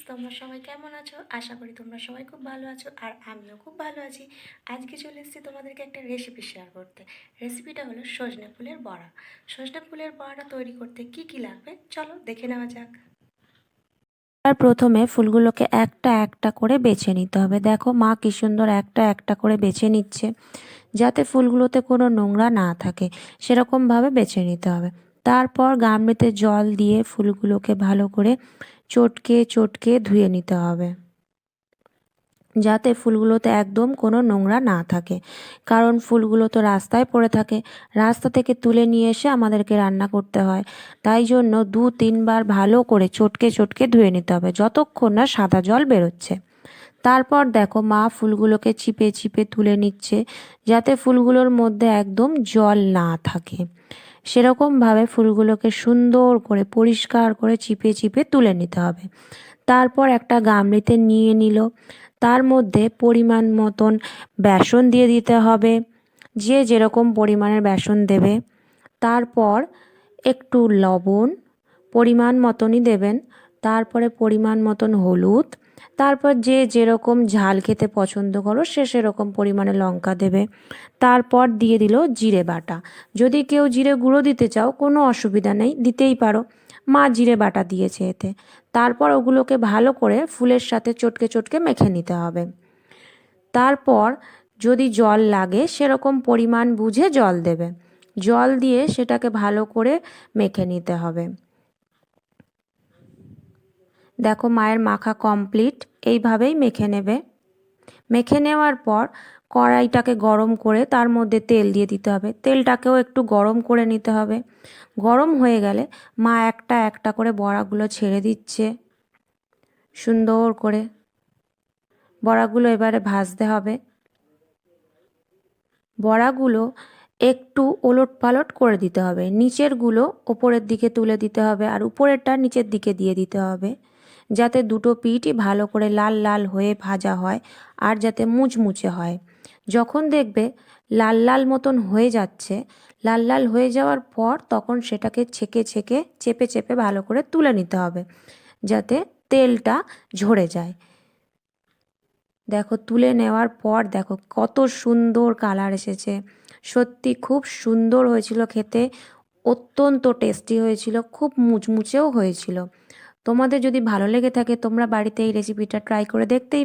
তোমরা সবাই কেমন আছো? আশা করি তোমরা সবাই খুব ভালো আছো আর আমিও খুব ভালো আছি। আজকে চলে এসেছি তোমাদেরকে একটা রেসিপি শেয়ার করতে। রেসিপিটা হলো সজনে ফুলের বড়া। সজনে ফুলের বড়াটা তৈরি করতে কি কি লাগবে চলো দেখে নেওয়া যাক। আর প্রথমে ফুলগুলোকে একটা একটা করে বেছে নিতে হবে। দেখো মা কি সুন্দর একটা একটা করে বেছে নিচ্ছে, যাতে ফুলগুলোতে কোনো নোংরা না থাকে সেরকমভাবে বেছে নিতে হবে। তারপর গামলিতে জল দিয়ে ফুলগুলোকে ভালো করে চটকে চটকে ধুয়ে নিতে হবে, যাতে ফুলগুলোতে একদম কোনো নোংরা না থাকে। কারণ ফুলগুলো তো রাস্তায় পড়ে থাকে, রাস্তা থেকে তুলে নিয়ে এসে আমাদেরকে রান্না করতে হয়। তাই জন্য 2-3 বার ভালো করে চটকে চটকে ধুয়ে নিতে হবে, যতক্ষণ না সাদা জল বেরোচ্ছে। তারপর দেখো মা ফুলগুলোকে চিপে চিপে তুলে নিচ্ছে, যাতে ফুলগুলোর মধ্যে একদম জল না থাকে। সেরকমভাবে ফুলগুলোকে সুন্দর করে পরিষ্কার করে চিপে চিপে তুলে নিতে হবে। তারপর একটা গামলিতে নিয়ে নিল, তার মধ্যে পরিমাণ মতন বেসন দিয়ে দিতে হবে, যে যেরকম পরিমাণের বেসন দেবে। তারপর একটু লবণ পরিমাণ মতনই দেবেন, তারপরে পরিমাণ মতন হলুদ, তারপর যে যেরকম ঝাল খেতে পছন্দ করো সে সেরকম পরিমাণে লঙ্কা দেবে। তারপর দিয়ে দিল জিরে বাটা। যদি কেউ জিরে গুঁড়ো দিতে চাও কোনো অসুবিধা নেই, দিতেই পারো। মা জিরে বাটা দিয়েছে এতে। তারপর ওগুলোকে ভালো করে ফুলের সাথে চটকে চটকে মেখে নিতে হবে। তারপর যদি জল লাগে সেরকম পরিমাণ বুঝে জল দেবে। জল দিয়ে সেটাকে ভালো করে মেখে নিতে হবে। দেখো মায়ের মাখা কমপ্লিট, এইভাবেই মেখে নেবে। মেখে নেওয়ার পর কড়াইটাকে গরম করে তার মধ্যে তেল দিয়ে দিতে হবে। তেলটাকেও একটু গরম করে নিতে হবে। গরম হয়ে গেলে মা একটা একটা করে বড়াগুলো ছেড়ে দিচ্ছে সুন্দর করে। বড়াগুলো এবারে ভাজতে হবে। বড়াগুলো একটু ওলট পালট করে দিতে হবে। নিচেরগুলো ওপরের দিকে তুলে দিতে হবে আর উপরেরটা নিচের দিকে দিয়ে দিতে হবে, যাতে দুটো পিঠই ভালো করে লাল লাল হয়ে ভাজা হয় আর যাতে মুচমুচে হয়। যখন দেখবে লাল লাল মতন হয়ে যাচ্ছে, লাল লাল হয়ে যাওয়ার পর তখন সেটাকে ছেঁকে ছেঁকে চেপে চেপে ভালো করে তুলে নিতে হবে, যাতে তেলটা ঝরে যায়। দেখো তুলে নেওয়ার পর দেখো কত সুন্দর কালার এসেছে। সত্যি খুব সুন্দর হয়েছিল খেতে, অত্যন্ত টেস্টি হয়েছিল, খুব মুচমুচেও হয়েছিল। তোমাদের যদি ভালো লেগে থাকে তোমরা বাড়িতে এই রেসিপিটা ট্রাই করে দেখতেই